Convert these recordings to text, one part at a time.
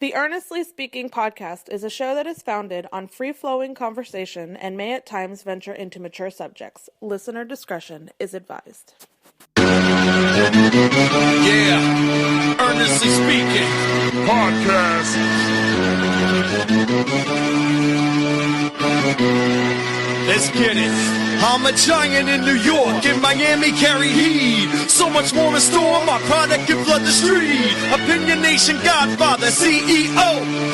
The Earnestly Speaking podcast is a show that is founded on free-flowing conversation and may at times venture into mature subjects. Listener discretion is advised. Yeah, Earnestly Speaking podcast. Let's get it. I'm a giant in New York, in Miami carry heat. So much more in store, my product can flood the street. Opinion Nation Godfather, CEO.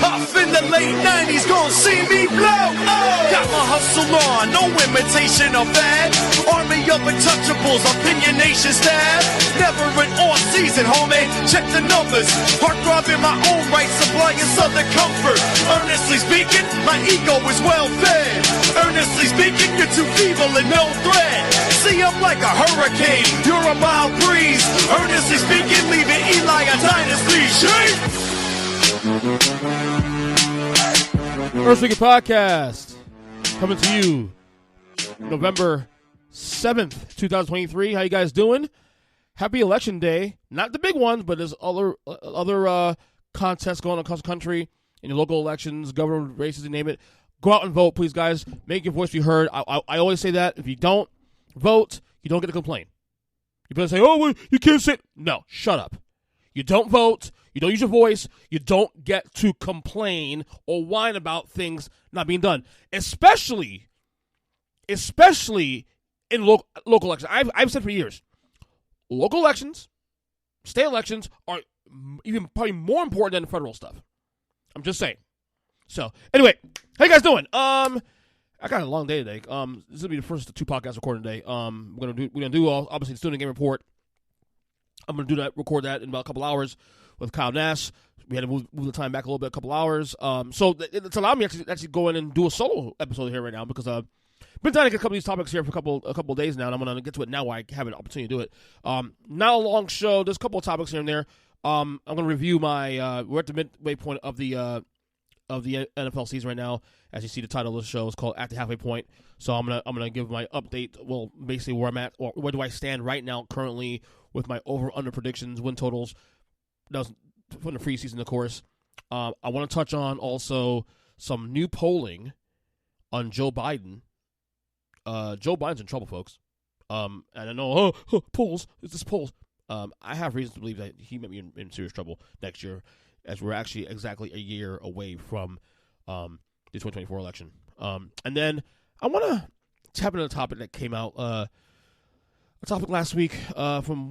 Puff in the late 90s, gon' see me blow. Oh. Got my hustle on, no imitation of that. Army of untouchables, Opinion Nation staff. Never an off season, homie, check the numbers. Heart throb in my own right, supplying southern comfort. Earnestly speaking, my ego is well fed. Earnestly speaking, you're too feeble and no threat. See, I'm like a hurricane, you're a mild breeze. Earnestly speaking, leaving Eli a dynasty. Shake! Earnestly Speaking podcast coming to you November 7th, 2023. How you guys doing? Happy election day. Not the big ones, but there's other contests going on across the country in your local elections, government races, you name it. Go out and vote, please, guys. Make your voice be heard. I always say that. If you don't vote, you don't get to complain. You better say, oh, well, you can't say... No, shut up. You don't vote. You don't use your voice. You don't get to complain or whine about things not being done. Especially in local elections. I've said for years, local elections, state elections are even probably more important than the federal stuff. I'm just saying. So, anyway, how you guys doing? I got a long day today. This will be the first two podcasts recorded today. We're gonna do obviously the student game report. I'm gonna record that in about a couple hours with Kyle Nash. We had to move the time back a little bit, a couple hours. So it's allowed me to actually go in and do a solo episode here right now because I've been trying to get a couple of these topics here for a couple of days now, and I'm gonna get to it now while I have an opportunity to do it. Not a long show. There's a couple of topics here and there. I'm gonna review my. We're at the midway point of the NFL season right now. As you see, the title of the show is called At the Halfway Point. So I'm gonna give my update. Well, basically where I'm at, or where do I stand right now currently with my over/under predictions, win totals. That was from the free season, of course. I want to touch on also some new polling on Joe Biden. Joe Biden's in trouble, folks. And I know, polls. It's just polls. I have reasons to believe that he might be in serious trouble next year, as we're actually exactly a year away from the 2024 election. And then I want to tap into a topic that came out, a topic last week from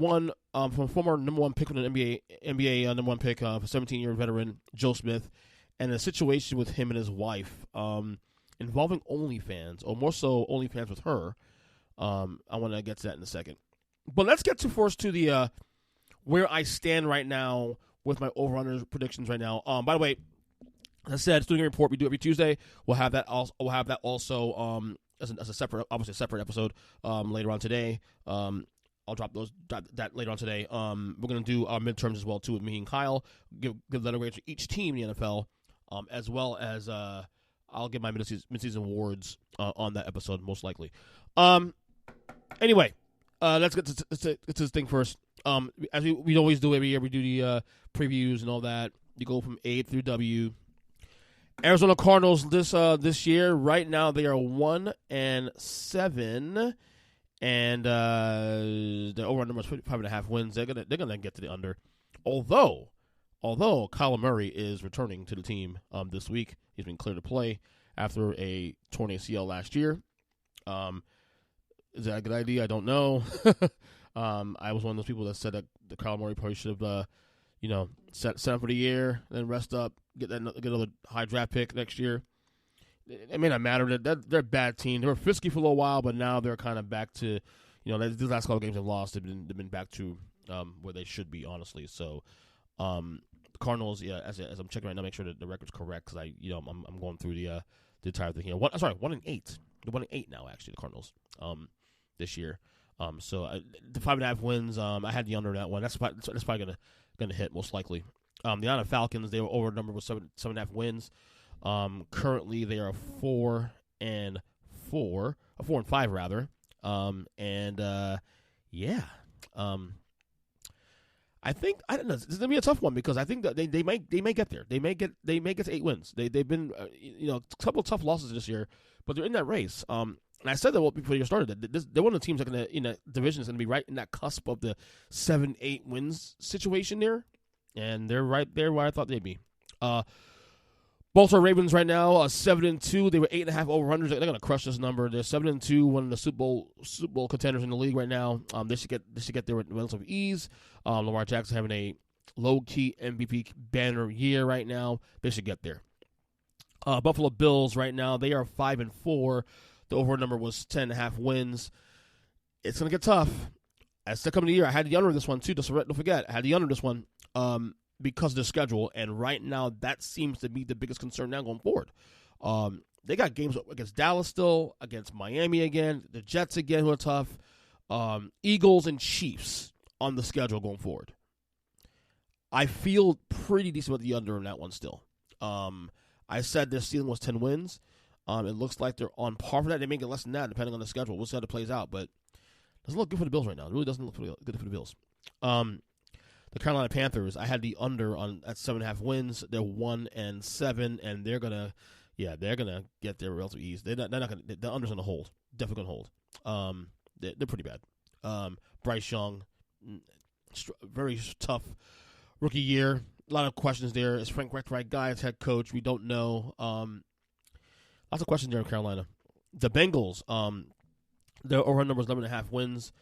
former number one pick with an NBA number one pick, 17-year veteran Joe Smith, and a situation with him and his wife involving OnlyFans, or more so OnlyFans with her. I want to get to that in a second. But let's get to the where I stand right now with my over/under predictions right now. By the way, as I said, student report we do every Tuesday. We'll have that also. As a separate episode later on today. I'll drop that later on today. We're gonna do our midterms as well too with me and Kyle. Give letter grades for each team in the NFL, as well as I'll give my mid-season awards on that episode most likely. Anyway, let's get to this thing first. As we always do every year, we do the previews and all that. You go from A through W. Arizona Cardinals this year, right now they are 1-7, and their over number is 5.5 wins. They're gonna get to the under. Although Kyler Murray is returning to the team this week, he's been cleared to play after a torn ACL last year. Is that a good idea? I don't know. I was one of those people that said that the Kyler Murray probably should have, set up for the year, then rest up, get another high draft pick next year. It may not matter. They're a bad team. They were frisky for a little while, but now they're kind of back to, these last couple of games they've lost. They've been back to where they should be, honestly. So, the Cardinals, yeah, as I'm checking right now, make sure that the record's correct because I'm going through the entire thing here. 1-8. They're 1-8 now, actually, the Cardinals this year. So the 5.5 wins. I had the under that one. That's probably gonna hit most likely. The Atlanta Falcons, they were over number with 7.5 wins. Currently they are 4-5 rather. I think I don't know. This is gonna be a tough one because I think that they may get there. They may get to 8 wins. They've been a couple of tough losses this year, but they're in that race. And I said that before you started that they're one of the teams that in that division is going to be right in that cusp of the 7-8 wins situation there, and they're right there where I thought they'd be. Baltimore Ravens right now 7-2. They were 8.5 over-unders. They're going to crush this number. They're 7-2, one of the Super Bowl contenders in the league right now. They should get there with relative ease. Lamar Jackson having a low-key MVP banner year right now. They should get there. Buffalo Bills right now, they are 5-4. The over number was 10.5 wins. It's going to get tough. As the coming year, I had the under this one too. Don't forget, I had the under this one because of the schedule. And right now, that seems to be the biggest concern now going forward. They got games against Dallas still, against Miami again, the Jets again who are tough, Eagles and Chiefs on the schedule going forward. I feel pretty decent with the under in that one still. I said their ceiling was 10 wins. It looks like they're on par for that. They may get less than that depending on the schedule. We'll see how it plays out, but it doesn't look good for the Bills right now. It really doesn't look good for the Bills. The Carolina Panthers, I had the under at 7.5 wins. They're 1-7, and they're gonna get their relative ease. They're not gonna. The under's gonna hold. Definitely gonna hold. They're pretty bad. Bryce Young, very tough rookie year. A lot of questions there. Is Frank Reich the right guy as head coach? We don't know. Lots of questions there in Carolina. The Bengals, their over number is 11.5 wins.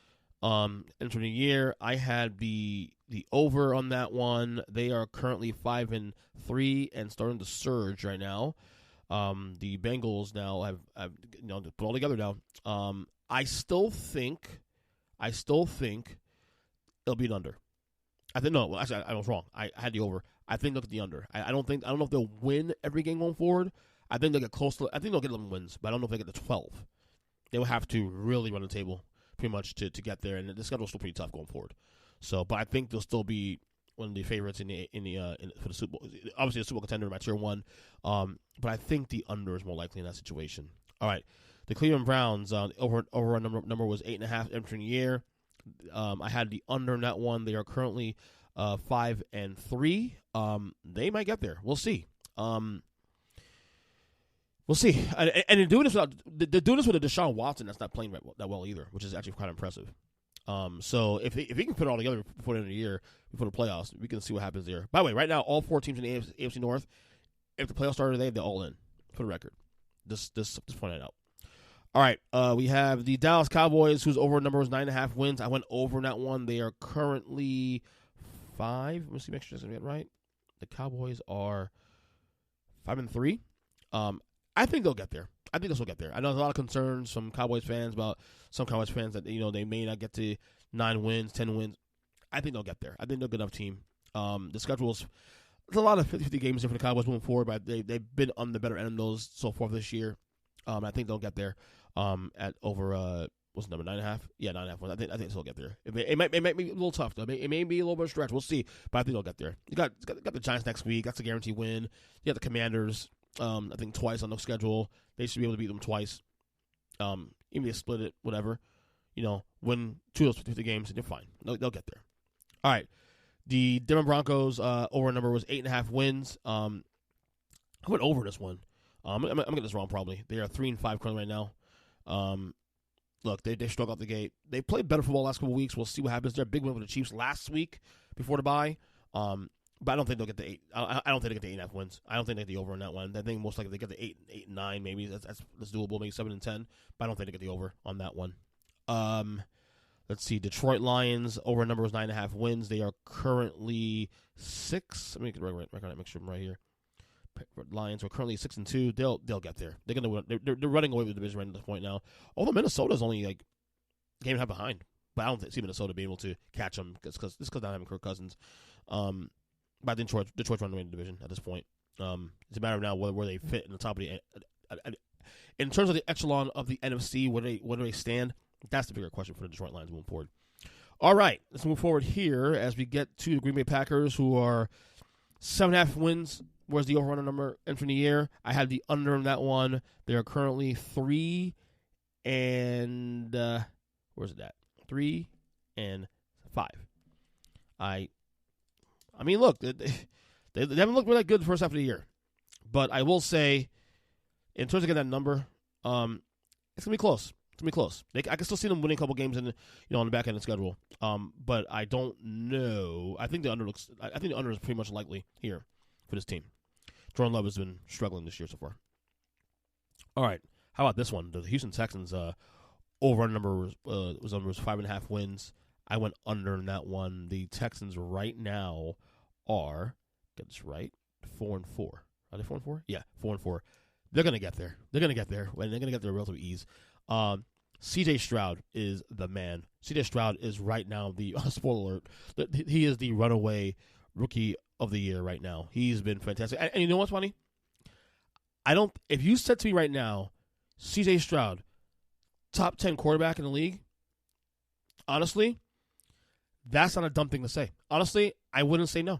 Entering the year, I had the over on that one. They are currently 5-3 and starting to surge right now. The Bengals now have put all together now. I still think it'll be an under. Actually, I was wrong. I had the over. I think they'll get the under. I don't know if they'll win every game going forward. I think they'll get close to. I think they'll get 11 wins, but I don't know if they get to 12. They will have to really run the table pretty much to get there, and the schedule's still pretty tough going forward. So, but I think they'll still be one of the favorites for the Super Bowl. Obviously, the Super Bowl contender in my tier 1. But I think the under is more likely in that situation. All right, the Cleveland Browns over number was 8.5 entering the year. I had the under in that one. They are currently 5-3. They might get there. We'll see. We'll see. And they're doing this with a Deshaun Watson that's not playing that well either, which is actually quite impressive. So if he can put it all together before the end of the year, before the playoffs, we can see what happens there. By the way, right now, all 4 teams in the AFC North, if the playoffs started today, they're all in, for the record. Just point that out. All right, we have the Dallas Cowboys, whose over number was 9.5 wins. I went over in that one. They are currently 5. Let me see, make sure I get it right. The Cowboys are 5-3. I think they'll get there. I think this will get there. I know there's a lot of concerns from Cowboys fans about some Cowboys fans that they may not get to 9 wins, 10 wins. I think they'll get there. I think they're a good enough team. The schedule's there's a lot of 50-50 games there for the Cowboys moving forward, but they've been on the better end of those so far this year. I think they'll get there at over what's the number, 9.5? Yeah, 9.5 wins. I think they'll get there. It might be a little tough though. It may be a little bit of a stretch. We'll see, but I think they'll get there. You got the Giants next week. That's a guaranteed win. You got the Commanders. I think twice on the schedule. They should be able to beat them twice. Even if they split it, whatever. Win 2 of those 50 games, and they're fine. They'll get there. All right. The Denver Broncos over number was 8.5 wins. I went over this one. I'm gonna get this wrong probably. They are 3-5 currently right now. Look, they struck out the gate. They played better football the last couple of weeks. We'll see what happens. They're a big win with the Chiefs last week before the bye. But I don't think they'll get the 8. I don't think they get the 8.5 wins. I don't think they get the over on that one. I think most likely they get the 8 and 9 maybe. That's doable. Maybe 7 and 10. But I don't think they get the over on that one. Let's see. Detroit Lions over number was 9.5 wins. They are currently 6. Let me get the right record. Make sure I'm right here. Lions are currently 6-2. They'll get there. They're gonna win. They're running away with the division right at this point now. Although Minnesota's only like a game and a half behind. But I don't see Minnesota being able to catch them because not having Kirk Cousins. But I think Detroit's running away in the division at this point. It's a matter of now where they fit in the top of the. In terms of the echelon of the NFC, where do they stand? That's the bigger question for the Detroit Lions moving forward. All right, let's move forward here as we get to the Green Bay Packers, who are 7.5 wins. Where's the over-under number entering the year? I had the under in that one. They are currently 3 and where's it at? 3-5. I I mean, look, they haven't looked really good the first half of the year. But I will say, in terms of getting that number, it's going to be close. It's going to be close. I can still see them winning a couple games on the back end of the schedule. But I don't know. I think the under is pretty much likely here for this team. Jordan Love has been struggling this year so far. All right. How about this one? The Houston Texans over number was 5.5 wins. I went under in that one. The Texans right now are, get this right, 4-4. Are they 4-4? Yeah, 4-4. They're gonna get there. They're gonna get there, and they're gonna get there with relative ease. CJ Stroud is the man. CJ Stroud is right now the spoiler alert. He is the runaway rookie of the year right now. He's been fantastic. And you know what's funny? If you said to me right now, CJ Stroud, top 10 quarterback in the league, honestly, that's not a dumb thing to say. Honestly, I wouldn't say no.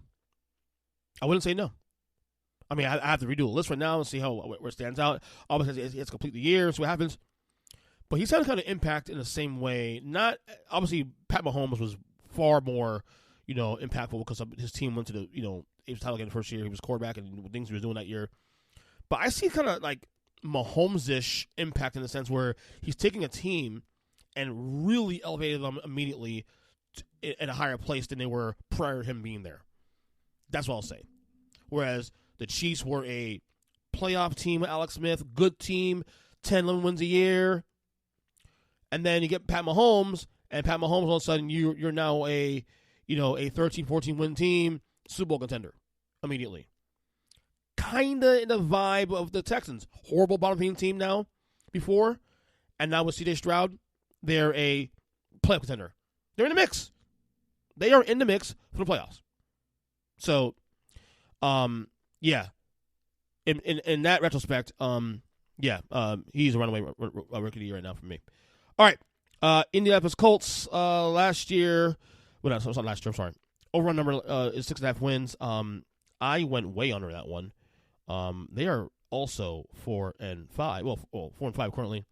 I wouldn't say no. I mean, I have to redo the list right now and see where it stands out. Obviously, he has to complete the year, so what happens. But he's had a kind of impact in the same way. Not obviously, Pat Mahomes was far more, impactful because his team went to the, he was title game the first year. He was quarterback and things he was doing that year. But I see kind of like Mahomes-ish impact in the sense where he's taking a team and really elevated them immediately at a higher place than they were prior to him being there. That's what I'll say. Whereas the Chiefs were a playoff team with Alex Smith, good team, 10, 11 wins a year. And then you get Pat Mahomes, and Pat Mahomes all of a sudden you're now a 13, 14 win team, Super Bowl contender immediately. Kinda in the vibe of the Texans. Horrible bottom feeding team now before. And now with CJ Stroud, they're a playoff contender. They're in the mix. They are in the mix for the playoffs. So, yeah. In that retrospect, he's a runaway rookie of the year right now for me. All right. Indianapolis Colts last year. Well, no, it's not last year. I'm sorry. Overall number is 6.5 wins. I went way under that one. They are also 4-5. Well, 4-5 currently.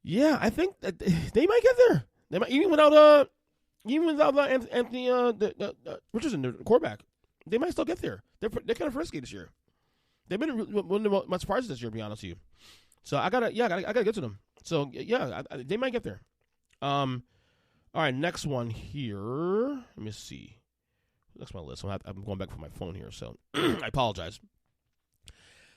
Yeah, I think that they might get there. They might even without Anthony Richardson, the quarterback. They might still get there. They're kind of frisky this year. They've been one of my surprises this year, to be honest with you. So I gotta get to them. So yeah, they might get there. All right, next one here. Let me see. That's my list. I'm going back for my phone here, so I apologize.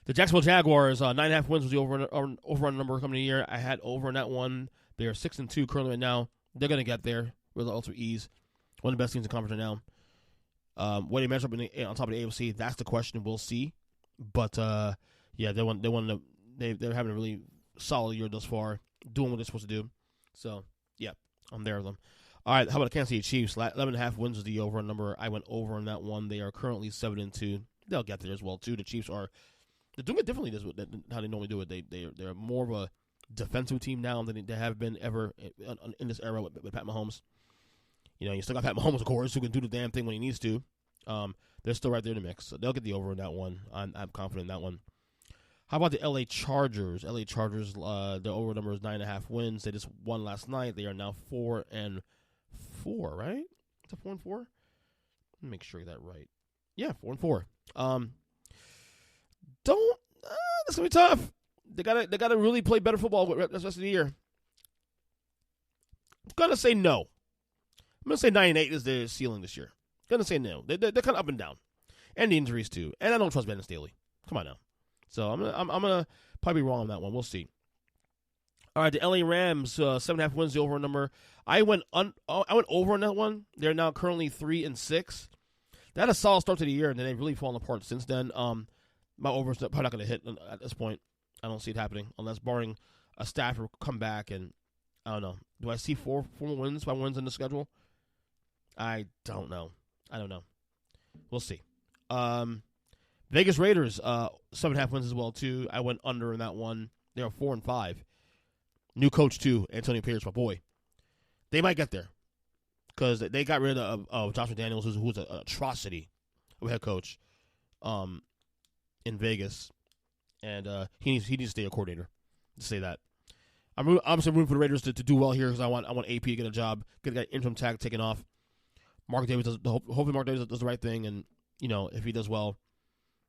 The Jacksonville Jaguars, 9.5 wins was the over number coming the year. I had over in that one. They are 6-2 currently right now. They're going to get there with ultra ease. One of the best teams in the conference right now. Where they measure up on top of the AFC, that's the question. We'll see. But yeah, they're having a really solid year thus far, doing what they're supposed to do. So yeah, I'm there with them. All right, how about the Kansas City Chiefs? 11.5 wins is the over number. I went over on that one. They are currently 7-2. They'll get there as well too. The Chiefs they're doing it differently than how they normally do it. They're more of a defensive team now than they have been ever in this era with Pat Mahomes. You still got Pat Mahomes, of course, who can do the damn thing when he needs to. They're still right there in the mix. So they'll get the over in that one. I'm confident in that one. How about the LA Chargers? LA Chargers, their over number is 9.5 wins. They just won last night. They are now 4-4, right? Is it 4-4? Let me make sure I get that right. Yeah, 4-4. That's gonna be tough. They gotta really play better football the rest of the year. I'm gonna say no. I'm gonna say 9-8 is their ceiling this year. Gonna say no. They're kind of up and down, and the injuries too. And I don't trust Brandon Staley. Come on now. So I'm gonna probably be wrong on that one. We'll see. All right, the LA Rams 7.5 wins the over number. I went over on that one. They're now currently 3-6. They had a solid start to the year, and then they've really fallen apart since then. My over's probably not going to hit at this point. I don't see it happening unless barring a Stafford come back, and I don't know. Do I see four more wins, 5 wins in the schedule? I don't know. We'll see. Vegas Raiders 7.5 wins as well too. I went under in that one. They are 4-5. New coach too, Antonio Pierce, my boy. They might get there because they got rid of Josh McDaniels, who's an atrocity of a head coach in Vegas, and he needs to stay a coordinator. To say that, I'm obviously rooting for the Raiders to do well here because I want AP to get a job, get that interim tag taken off. hopefully Mark Davis does the right thing, and if he does well,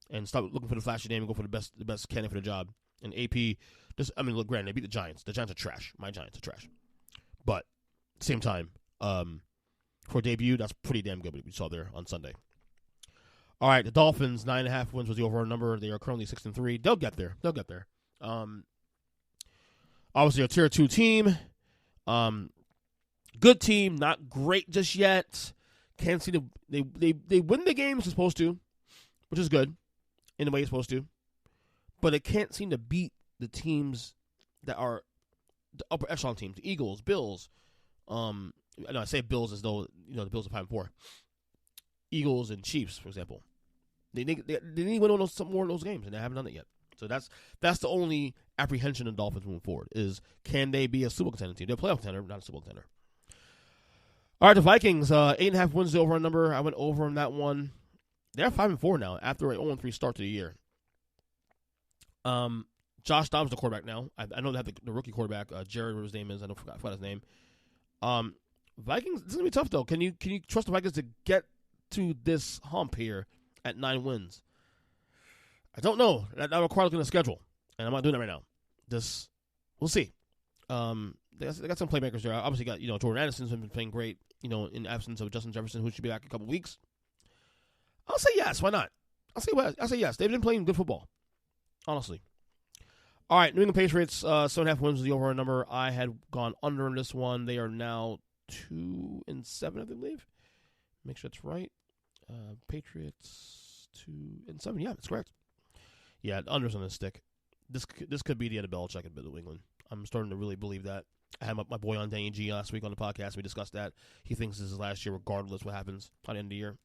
and stop looking for the flashy name and go for the best candidate for the job. And AP, look, granted, they beat the Giants. The Giants are trash. My Giants are trash. But at the same time, for a debut, that's pretty damn good what we saw there on Sunday. All right, the Dolphins, 9.5 wins was the overall number. They are currently 6-3. They'll get there. Obviously, a tier 2 team. Good team, not great just yet. Can't see they win the games they're supposed to, which is good in the way it's supposed to. But it can't seem to beat the teams that are the upper echelon teams, the Eagles, Bills. I say Bills as though the Bills are 5-4. Eagles and Chiefs, for example. They need to win some more of those games, and they haven't done it yet. So that's the only apprehension of the Dolphins moving forward is, can they be a Super Bowl contender team? They're a playoff contender, not a Super Bowl contender. All right, the Vikings, 8.5 wins the over number. I went over on that one. They're 5-4 now after an 0-3 start to the year. Josh Dobbs the quarterback now. I know they have the rookie quarterback, Jared, whatever his name is. I forgot his name. Vikings, this is gonna be tough though. Can you trust the Vikings to get to this hump here at 9 wins? I don't know. That requires looking at the schedule, and I'm not doing that right now. We'll see. They got some playmakers there. Obviously, got Jordan Addison's been playing great. In absence of Justin Jefferson, who should be back in a couple weeks. I'll say yes. Why not? I'll say yes. They've been playing good football, honestly. All right, New England Patriots, 7.5 wins was the overall number. I had gone under in this one. They are now 2-7, I believe. Make sure that's right. Patriots 2-7. Yeah, that's correct. Yeah, unders on this stick. This could be the end of Belichick in New England. I'm starting to really believe that. I had my boy on Danny G last week on the podcast. We discussed that. He thinks this is last year, regardless what happens at the end of the year.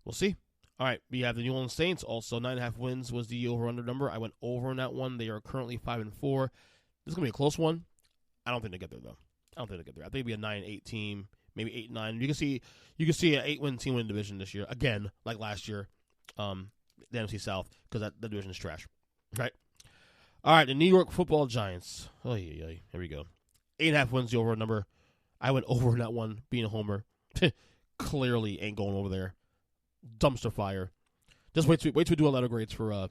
We'll see. All right, we have the New Orleans Saints. Also, 9.5 wins was the over-under number. I went over on that one. They are currently 5-4. This is going to be a close one. I don't think they get there, though. I think it'll be a 9-8 team, maybe 8-9. You can see an 8-win team win division this year, again, like last year, the NFC South, because that division is trash. Right? All right, the New York Football Giants. Oh, yeah. Here we go. 8.5 wins the over number. I went over on that one, being a homer. Clearly ain't going over there. Dumpster fire. Just wait till we do a letter grades for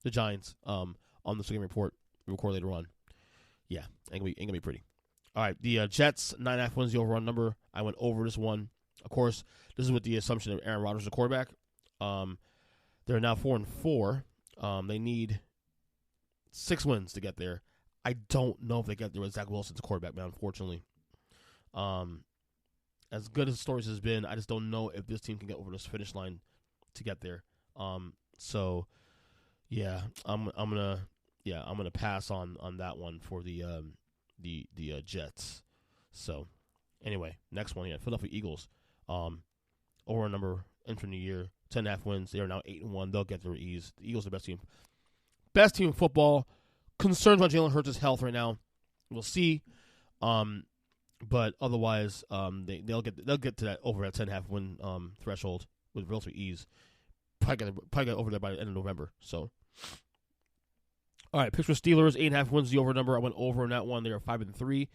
the Giants on the game report we record later on. Yeah, ain't gonna be pretty. All right, the Jets, 9.5 wins the over number. I went over this one. Of course, this is with the assumption of Aaron Rodgers, the quarterback. They're now 4-4. They need 6 wins to get there. I don't know if they get there with Zach Wilson's quarterback, man, unfortunately. As good as stories has been, I just don't know if this team can get over this finish line to get there. So yeah, I'm gonna pass on that one for the Jets. So anyway, next one, Philadelphia Eagles. Over a number entering the year, 10.5 wins. They are now 8-1. They'll get their ease. The Eagles are the best team. Best team in football. Concerns about Jalen Hurts' health right now. We'll see. But otherwise, they'll get to that over at 10.5 win threshold with relative ease. Probably get over there by the end of November. So, all right, Pittsburgh Steelers, 8.5 wins the over number. I went over on that one. They are 5-3.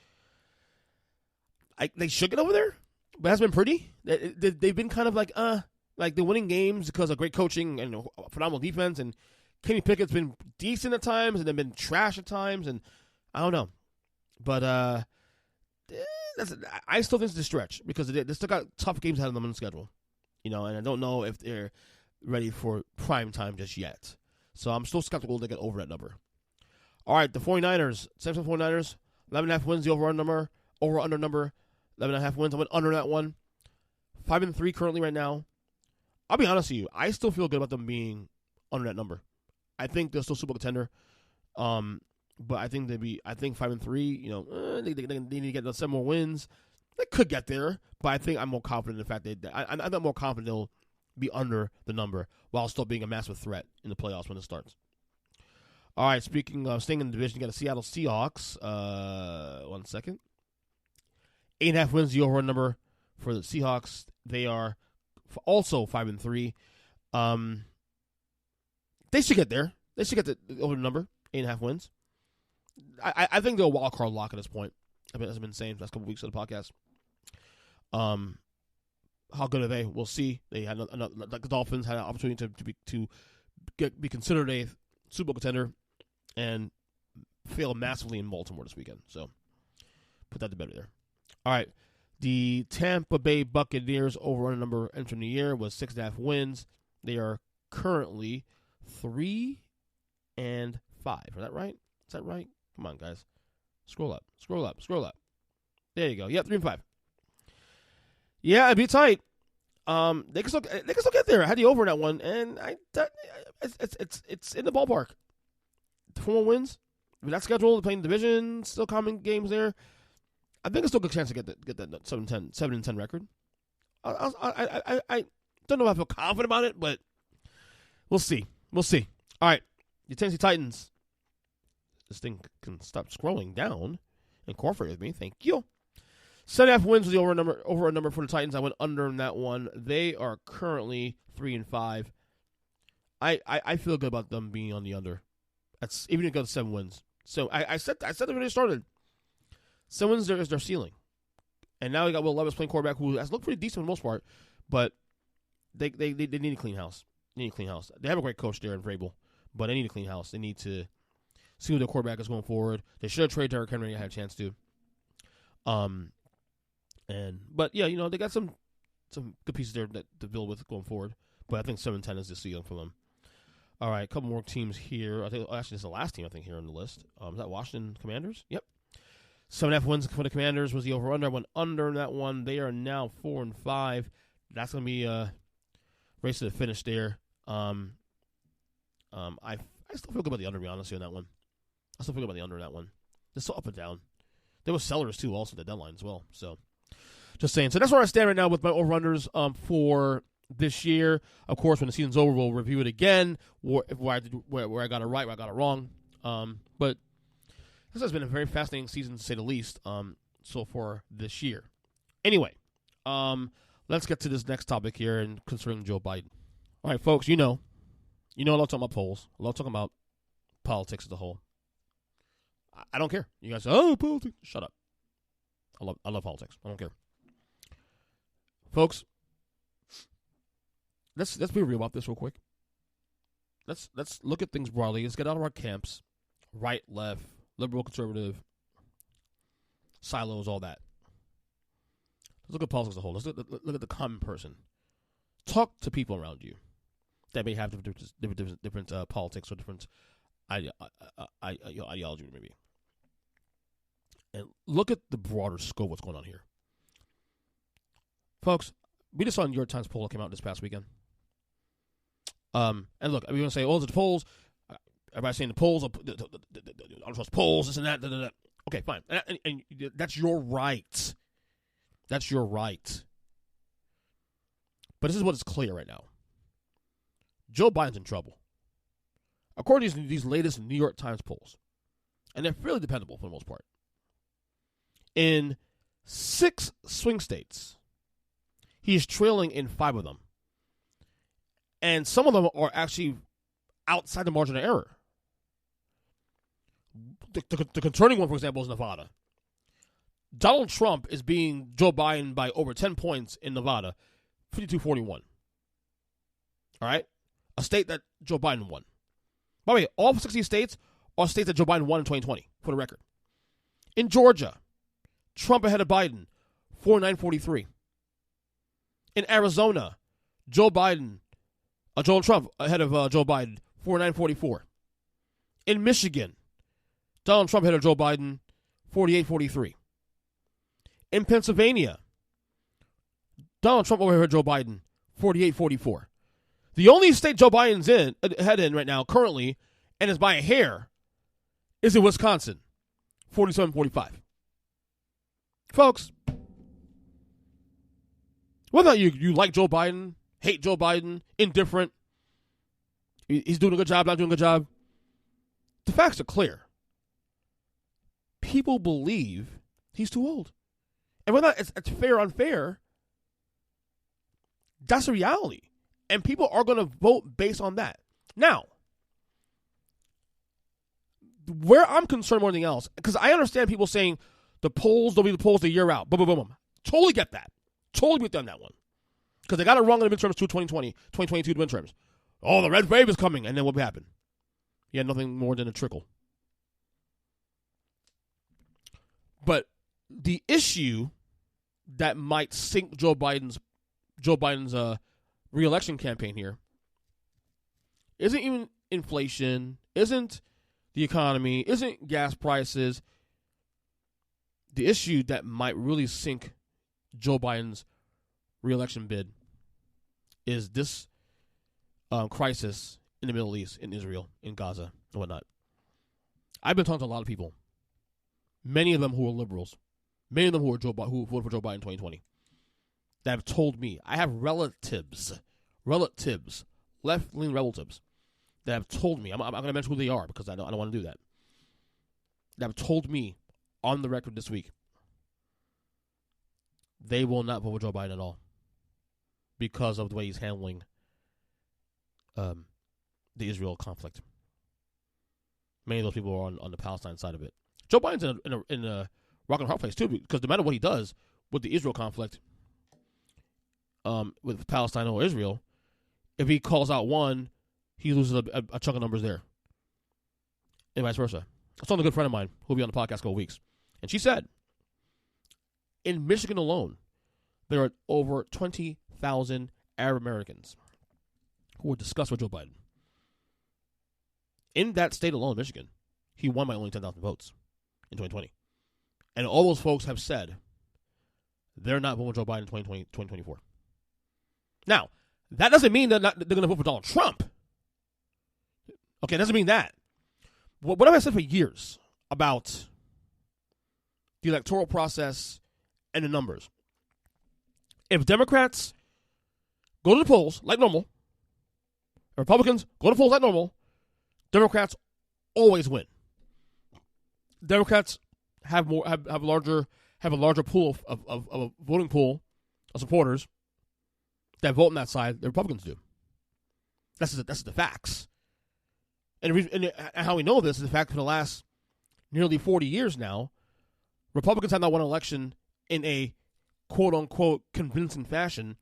They should get over there, but it hasn't been pretty. They've been kind of like they're winning games because of great coaching and phenomenal defense. And Kenny Pickett's been decent at times and then been trash at times. And I don't know, but I still think it's a stretch because they still got tough games ahead of them on the schedule, and I don't know if they're ready for prime time just yet. So I'm still skeptical they get over that number. All right, the 49ers, San Francisco 49ers, 11.5 wins the over-under number, 11.5 wins. I went under that one. 5-3 currently right now. I'll be honest with you, I still feel good about them being under that number. I think they're still Super Bowl contender. But I think 5-3. They need to get 7 more wins. They could get there, but I think I'm more confident in the fact that I'm not more confident they'll be under the number while still being a massive threat in the playoffs when it starts. All right, speaking of staying in the division, you got the Seattle Seahawks. 1 second. 8.5 wins the over number for the Seahawks. They are also 5-3. They should get there. They should get the over number. 8.5 wins. I think they're a wild card lock at this point. As I've been saying for the last couple of weeks of the podcast. how good are they? We'll see. They had like the Dolphins had an opportunity to be considered a Super Bowl contender and fail massively in Baltimore this weekend. So put that to bed there. All right. The Tampa Bay Buccaneers over number entering the year was 6.5 wins. They are currently 3-5. Is that right? Come on, guys. Scroll up. There you go. Yep, 3-5. Yeah, it'd be tight. They can still get there. I had the over in that one, and it's in the ballpark. 4 more wins. With that schedule, playing division, still common games there. I think it's still a good chance to get that 7-10 record. I don't know if I feel confident about it, but we'll see. All right, the Tennessee Titans. This thing can stop scrolling down and cooperate with me. Thank you. 7.5 wins was the over a number for the Titans. I went under in that one. They are currently 3-5. I feel good about them being on the under. That's even if it goes to 7 wins. So I said that when they started. 7 wins is their ceiling. And now we got Will Levis playing quarterback who has looked pretty decent for the most part, but they need a clean house. They have a great coach there in Vrabel, but they need a clean house. They need to see who their quarterback is going forward. They should have traded Derrick Henry. I had a chance to. But yeah, they got some good pieces there to build with going forward. But I think 7-10 is the ceiling for them. All right, a couple more teams here. I think actually this is the last team I think here on the list. Is that Washington Commanders? Yep. 7.5 wins for the Commanders was the over-under. I went under in that one. They are now 4-5. That's going to be a race to the finish there. I still feel good about the under, to be honest, on that one. They're so up and down. There was sellers, too, also, at the deadline as well. So, just saying. So, that's where I stand right now with my over-unders for this year. Of course, when the season's over, we'll review it again, where I got it right, where I got it wrong. But this has been a very fascinating season, to say the least, so far this year. Anyway, let's get to this next topic here and concerning Joe Biden. All right, folks, I love talking about polls. I love talking about politics as a whole. I don't care. You guys say, oh, politics. Shut up. I love politics. I don't care. Folks, let's be real about this real quick. Let's look at things broadly. Let's get out of our camps. Right, left, liberal, conservative, silos, all that. Let's look at politics as a whole. Let's look at the common person. Talk to people around you that may have different politics or different ideology, maybe. And look at the broader scope of what's going on here. Folks, we just saw a New York Times poll that came out this past weekend. And look, we're going to say, oh, the polls. Everybody's saying the polls, I don't trust polls, this and that. Okay, fine. And that's your right. That's your right. But this is what is clear right now. Joe Biden's in trouble. According to these latest New York Times polls, and they're fairly dependable for the most part, in 6 swing states, he is trailing in 5 of them. And some of them are actually outside the margin of error. The concerning one, for example, is Nevada. Donald Trump is beating Joe Biden by over 10 points in Nevada, 52-41. All right? A state that Joe Biden won. By the way, all 60 states are states that Joe Biden won in 2020, for the record. In Georgia, Trump ahead of Biden, 49-43. In Arizona, Donald Trump ahead of Joe Biden, 49-44. In Michigan, Donald Trump ahead of Joe Biden, 48-43. In Pennsylvania, Donald Trump over Joe Biden, 48-44. The only state Joe Biden's ahead in right now, currently, and is by a hair, is in Wisconsin, 47-45. Folks, whether you like Joe Biden, hate Joe Biden, indifferent, he's doing a good job, not doing a good job, the facts are clear. People believe he's too old. And whether it's fair or unfair, that's the reality. And people are going to vote based on that. Now, where I'm concerned more than anything else, because I understand people saying the polls don't be the polls a year out. Boom, boom, boom, boom. Totally get that. Totally with them on that one. Because they got it wrong in the midterms to 2022 midterms. Oh, the red wave is coming. And then what happened? He had nothing more than a trickle. But the issue that might sink Joe Biden's re-election campaign here isn't even inflation, isn't the economy, isn't gas prices. The issue that might really sink Joe Biden's re-election bid is this crisis in the Middle East, in Israel, in Gaza, and whatnot. I've been talking to a lot of people, many of them who are liberals, many of them who voted for Joe Biden in 2020, that have told me, I have relatives, left-leaning relatives, that have told me, I'm going to mention who they are because I don't want to do that have told me on the record this week, they will not vote for Joe Biden at all because of the way he's handling the Israel conflict. Many of those people are on the Palestine side of it. Joe Biden's in a rock and hard place too, because no matter what he does with the Israel conflict, with Palestine or Israel, if he calls out one, he loses a chunk of numbers there, and vice versa. I saw a good friend of mine who'll be on the podcast in a couple weeks, and she said, in Michigan alone, there are over 20,000 Arab Americans who were discussed with Joe Biden. In that state alone, Michigan, he won by only 10,000 votes in 2020. And all those folks have said they're not voting for Joe Biden in 2024. Now, that doesn't mean they're going to vote for Donald Trump. Okay, it doesn't mean that. What have I said for years about the electoral process and the numbers? If Democrats go to the polls like normal, Republicans go to the polls like normal, Democrats always win. Democrats have a larger pool of a voting pool of supporters that vote on that side. The Republicans do. That's the facts. And how we know this is the fact for the last nearly 40 years now, Republicans have not won an election in a quote-unquote convincing fashion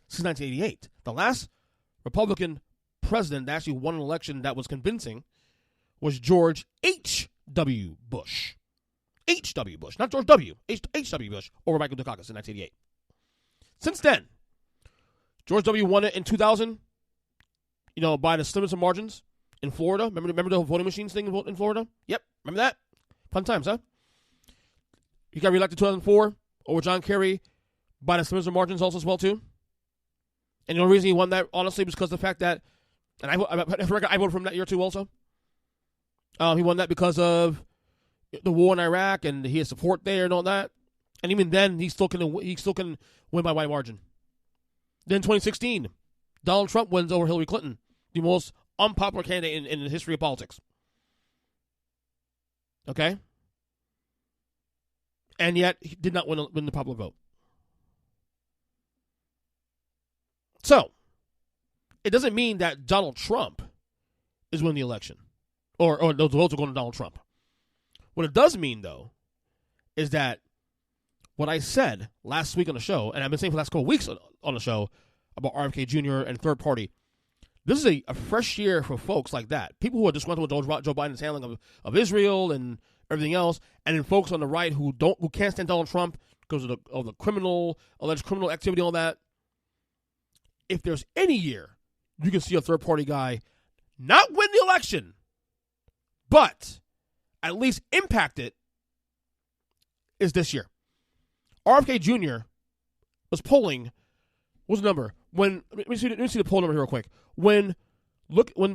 since 1988. The last Republican president that actually won an election that was convincing was George H.W. Bush. H.W. Bush, not George W. H.W. Bush over Michael Dukakis in 1988. Since then, George W. won it in 2000, by the slimmest of margins in Florida. Remember the voting machines thing in Florida? Yep, remember that? Fun times, huh? He got reelected in 2004 over John Kerry by the slimmest of margins also as well, too. And the only reason he won that, honestly, was because of the fact that, and I voted for him that year, too, also. He won that because of the war in Iraq, and he has support there and all that. And even then, he still can win by wide margin. Then 2016, Donald Trump wins over Hillary Clinton, the most unpopular candidate in the history of politics. Okay? And yet, he did not win the popular vote. So, it doesn't mean that Donald Trump is winning the election. Or those votes are going to Donald Trump. What it does mean, though, is that what I said last week on the show, and I've been saying for the last couple of weeks on the show about RFK Jr. and third party, this is a fresh year for folks like that. People who are disgruntled with Joe Biden's handling of Israel and everything else, and then folks on the right who can't stand Donald Trump because of the alleged criminal activity and all that. If there's any year you can see a third party guy not win the election, but at least impact it, is this year. RFK Jr. was polling, what's the number? Let me see the poll number here real quick. When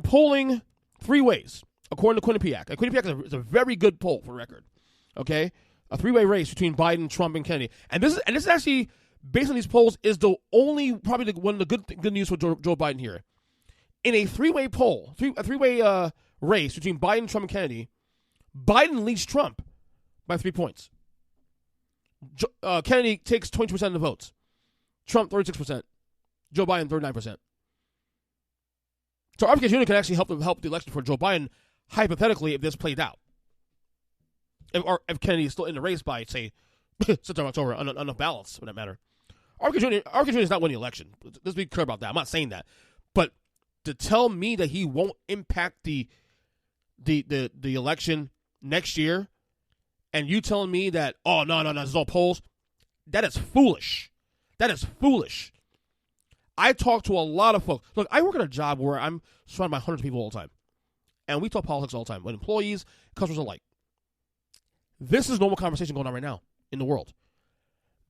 polling three ways, according to Quinnipiac, and Quinnipiac is a very good poll for the record, okay? A three-way race between Biden, Trump, and Kennedy. And this is actually, based on these polls, is the only, probably one of the good news for Joe Biden here. In a three-way poll, a three-way race between Biden, Trump, and Kennedy, Biden leads Trump by 3 points. Kennedy takes 22% of the votes. Trump, 36%. Joe Biden, 39%. So RFK Jr. can actually help the election for Joe Biden, hypothetically, if this played out. If Kennedy is still in the race by, say, September, October, on enough ballots, for that matter. RFK Jr. is not winning the election. Let's be clear about that. I'm not saying that. But to tell me that he won't impact the election next year, and you telling me that, oh, no, there's no polls, that is foolish. That is foolish. I talk to a lot of folks. Look, I work at a job where I'm surrounded by hundreds of people all the time. And we talk politics all the time with employees, customers alike. This is normal conversation going on right now in the world.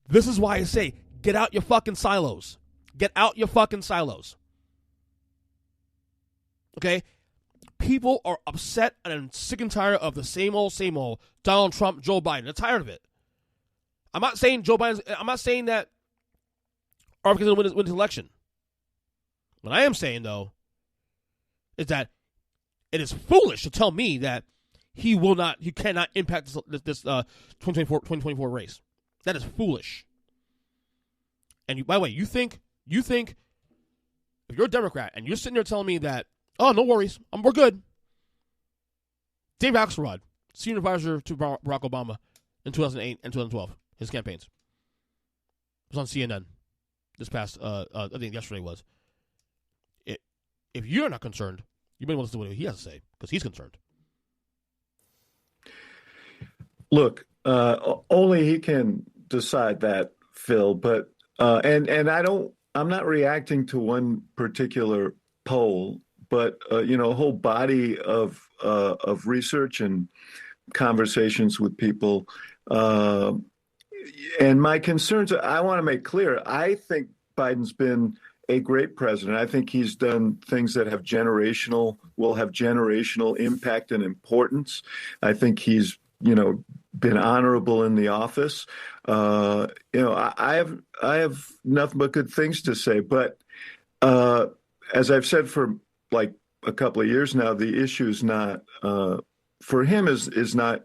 This is why I say, get out your fucking silos. Get out your fucking silos. Okay? People are upset and sick and tired of the same old Donald Trump, Joe Biden. They're tired of it. I'm not saying that RFK is going to win this election. What I am saying, though, is that it is foolish to tell me that he cannot impact this 2024 race. That is foolish. And by the way, you think if you're a Democrat and you're sitting there telling me that, oh, no worries, we're good. Dave Axelrod, senior advisor to Barack Obama in 2008 and 2012, his campaigns, was on CNN this past, I think yesterday was. If you're not concerned, you may want to listen to what he has to say because he's concerned. Look, only he can decide that, Phil. But and I'm not reacting to one particular poll, but a whole body of research and conversations with people. And my concerns, I want to make clear, I think Biden's been a great president. I think he's done things that will have generational impact and importance. I think he's, been honorable in the office. I have nothing but good things to say. But as I've said for like a couple of years now, the issue is not for him is not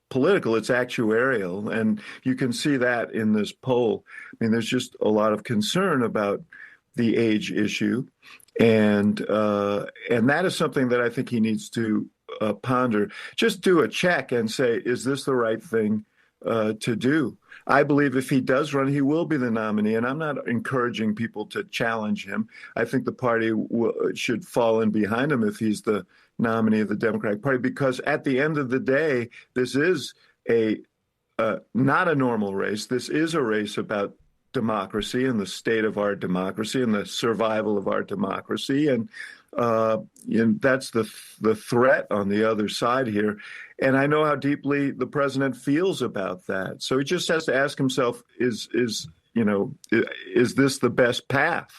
political. It's actuarial, and you can see that in this poll. I mean, there's just a lot of concern about the age issue, and that is something that I think he needs to ponder. Just do a check and say, is this the right thing to do? I believe if he does run, he will be the nominee, and I'm not encouraging people to challenge him. I think the party should fall in behind him if he's the nominee of the Democratic Party, because at the end of the day, this is not a normal race. This is a race about democracy and the state of our democracy and the survival of our democracy. And that's the threat on the other side here. And I know how deeply the president feels about that. So he just has to ask himself, is this the best path?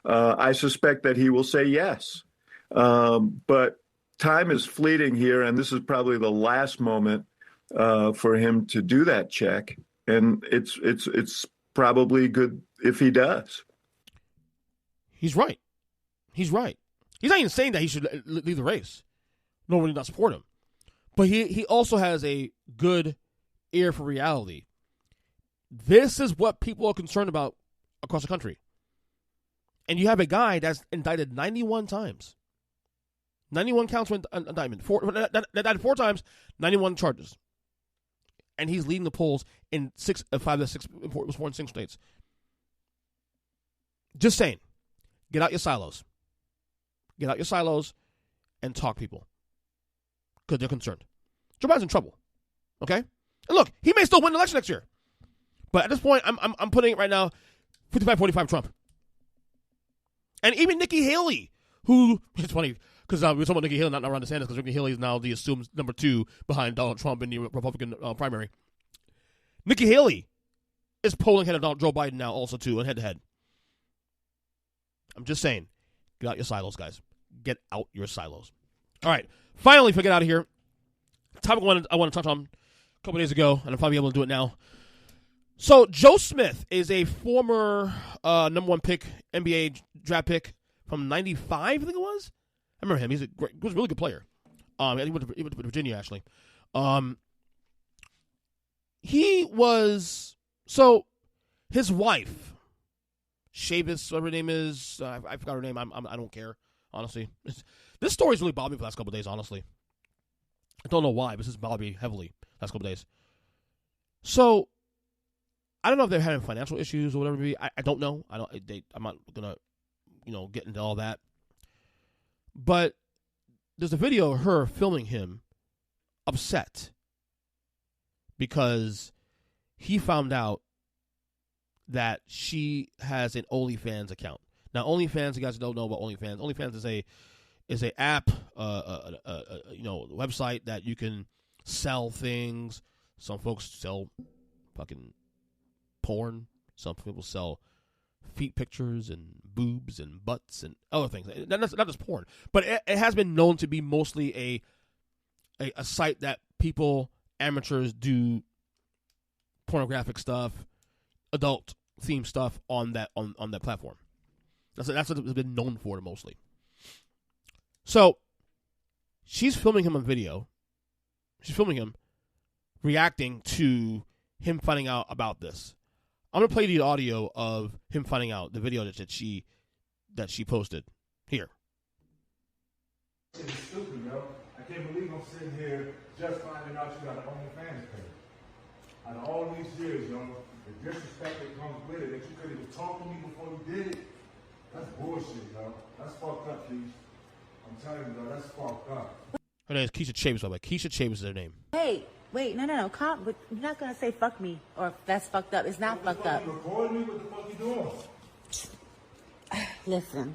I suspect that he will say yes. But time is fleeting here, and this is probably the last moment for him to do that check. And it's probably good if he does. He's right. He's right. He's not even saying that he should leave the race. No one does not support him. But he also has a good ear for reality. This is what people are concerned about across the country. And you have a guy that's indicted 91 times. 91 counts of indictment. Indicted 4 times, 91 charges. And he's leading the polls in 5 of the 6 important swing states. Just saying, get out your silos. Get out your silos and talk people. Because they're concerned. Joe Biden's in trouble. Okay? And look, he may still win the election next year. But at this point, I'm putting it right now, 55-45 Trump. And even Nikki Haley, who, it's funny, because we were talking about Nikki Haley, not Ron DeSantis, because Nikki Haley is now the assumed number 2 behind Donald Trump in the Republican primary. Nikki Haley is polling ahead of Joe Biden now also, too, and head-to-head. I'm just saying, get out your silos, guys. Get out your silos. All right. Finally, if I get out of here, topic I want to touch on a couple days ago, and I'm probably able to do it now. So, Joe Smith is a former number 1 pick, NBA draft pick from 95, I think it was. I remember him. He was a really good player. He went to Virginia, actually. So his wife, Chavis, whatever her name is, I forgot her name. I don't care, honestly. This story's really bothered me for the last couple of days, honestly. I don't know why, but this has bothered me heavily the last couple of days. So I don't know if they're having financial issues or whatever. I don't know. I'm not gonna, get into all that. But there's a video of her filming him upset because he found out that she has an OnlyFans account. Now, OnlyFans, you guys don't know about OnlyFans. OnlyFans is a app, website that you can sell things. Some folks sell fucking porn. Some people sell feet pictures and boobs and butts and other things. Not just porn, but it has been known to be mostly a site that amateurs do pornographic stuff, adult themed stuff on that platform. That's what it's been known for mostly. So she's filming him on video. She's filming him reacting to him finding out about this. I'm gonna play the audio of him finding out, the video that she posted here. It's stupid, yo. I can't believe I'm sitting here just finding out you got an OnlyFans page. Out of all these years, yo, the disrespect that comes with it, that you could even talk to me before you did it, that's bullshit, yo. That's fucked up, Keisha. I'm telling you, yo, that's fucked up. Her name is Keisha Chambers, by the way. Keisha Chambers is her name. Hey, wait, no. But you're not going to say fuck me or that's fucked up. It's not fucked up. You recording me? What the fuck you doing? Listen,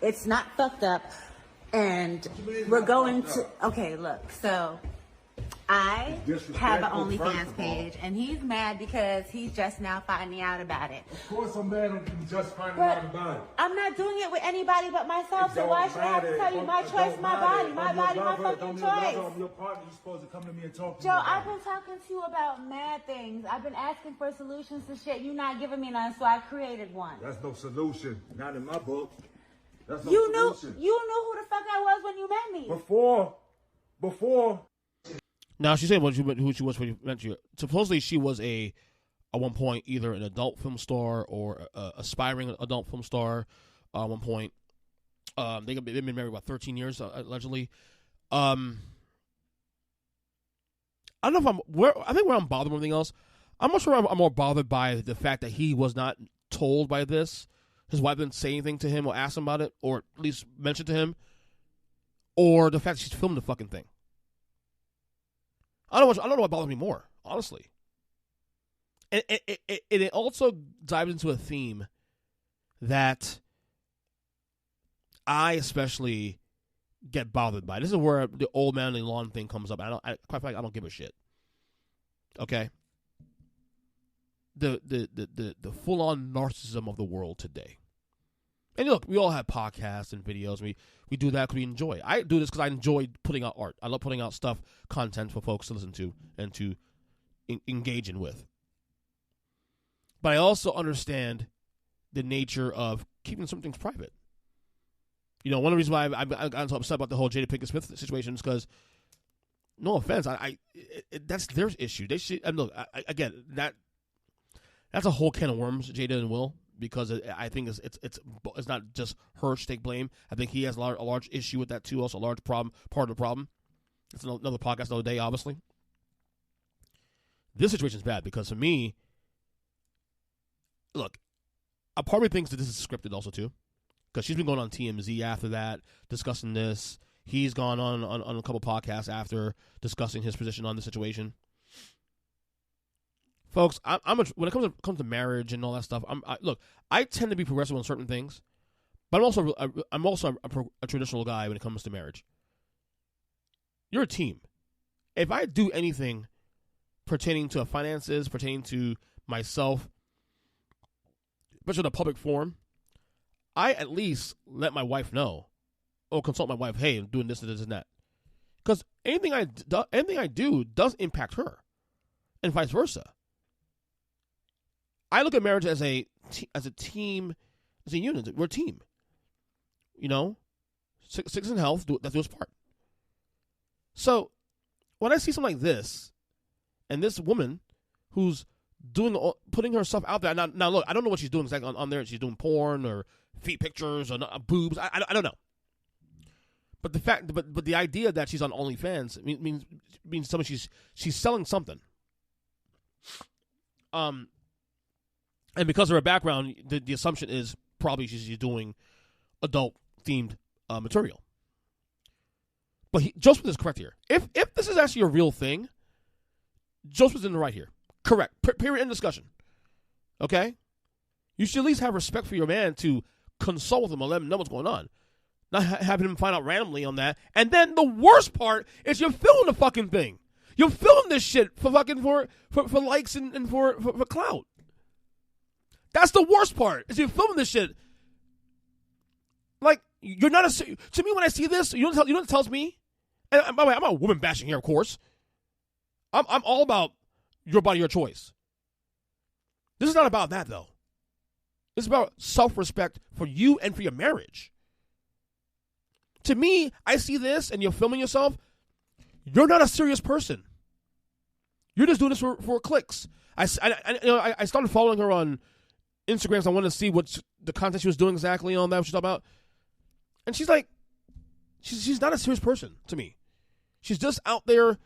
it's not fucked up. And we're going to... Okay, look, so... I have an OnlyFans page, and he's mad because he's just now finding out about it. Of course I'm mad I'm just finding out about it. I'm not doing it with anybody but myself, so why should I have to tell you my choice, my body, my fucking choice? I'm your partner, you're supposed to come to me and talk to me. Joe, I've been talking to you about mad things. I've been asking for solutions to shit. You're not giving me none, so I created one. That's no solution. Not in my book. That's no solution. You knew who the fuck I was when you met me. Before. Now, she said who she was when you met you. Supposedly, she was at one point, either an adult film star or aspiring adult film star. At one point, they've been married about 13 years, allegedly. I don't know if I think where I'm bothered with everything else, I'm not sure I'm more bothered by the fact that he was not told by this. His wife didn't say anything to him or ask him about it, or at least mention to him, or the fact that she's filming the fucking thing. I don't know what bothers me more, honestly. And it also dives into a theme that I especially get bothered by. This is where the old man and lawn thing comes up. Quite frankly, I don't give a shit. Okay? The full-on narcissism of the world today. And look, we all have podcasts and videos. We do that because we enjoy. I do this because I enjoy putting out art. I love putting out stuff, content for folks to listen to and to engage in with. But I also understand the nature of keeping some things private. One of the reasons why I've gotten so upset about the whole Jada Pinkett Smith situation is because, no offense, that's their issue. They should. And look, again, that's a whole can of worms, Jada and Will. Because I think it's not just her to take blame. I think he has a large issue with that too. Also, a large problem, part of the problem. It's another podcast another day, obviously. This situation is bad because for me, look, a part of me thinks that this is scripted also too, because she's been going on TMZ after that discussing this. He's gone on a couple podcasts after discussing his position on the situation. Folks, when it comes to marriage and all that stuff, look, I tend to be progressive on certain things, but I'm also a traditional guy when it comes to marriage. You're a team. If I do anything pertaining to finances, pertaining to myself, especially in a public forum, I at least let my wife know, or consult my wife. Hey, I'm doing this and this and that, because anything I do does impact her, and vice versa. I look at marriage as a team, as a unit. We're a team. Six in health, that do its part. So, when I see something like this, and this woman who's putting herself out there, now look, I don't know what she's doing exactly on there. She's doing porn or feet pictures or boobs. I don't know. But the idea that she's on OnlyFans means something. She's selling something. And because of her background, the assumption is probably she's doing adult-themed material. But Joseph is correct here. If this is actually a real thing, Joseph's in the right here. Correct. Period. End discussion. Okay? You should at least have respect for your man to consult with him and let him know what's going on. Not having him find out randomly on that. And then the worst part is you're filming the fucking thing. You're filming this shit for fucking for likes and for clout. That's the worst part. Is you're filming this shit. Like, you're not to me when I see this, you know what it tells me? And by the way, I'm not woman bashing here, of course. I'm all about your body, your choice. This is not about that, though. This is about self-respect for you and for your marriage. To me, I see this and you're filming yourself. You're not a serious person. You're just doing this for clicks. I started following her on Instagram, so I wanted to see what the content she was doing exactly on that, what she's talking about. And she's like, she's not a serious person to me. She's just out there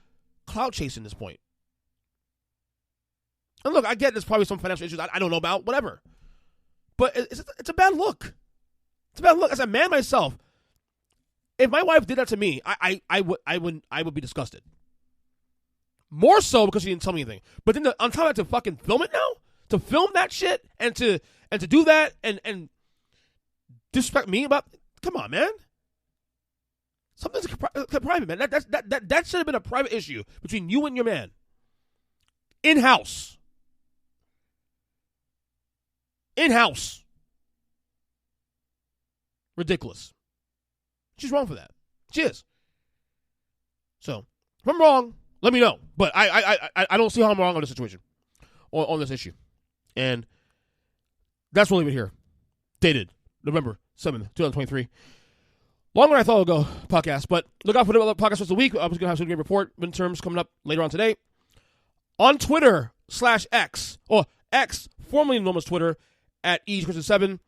clout chasing at this point. And look, I get there's probably some financial issues I don't know about, whatever. But it's a bad look. It's a bad look. As a man myself, if my wife did that to me, I would be disgusted. More so because she didn't tell me anything. But then on top of that, to fucking film it now, to film that shit and to do that and disrespect me about, come on, man. Something's private, man. That should have been a private issue between you and your man. In-house. Ridiculous. She's wrong for that. She is. So, if I'm wrong, let me know. But I don't see how I'm wrong on this situation. On this issue. And that's what we'll leave it here. Dated November 7th, 2023. Longer than I thought it would go, podcast. But look out for the podcast for the week. I was going to have some great report. Midterms coming up later on today. On Twitter /X, or X, formerly known as Twitter, at EJ Christian 7.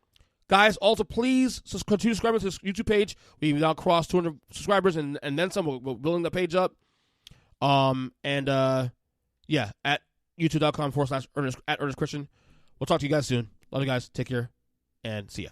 Guys, also please continue subscribing to this YouTube page. We've now crossed 200 subscribers and then some. We're building the page up. Yeah, at youtube.com/Earnest at Earnest Christian. We'll talk to you guys soon. Love you guys. Take care and see ya.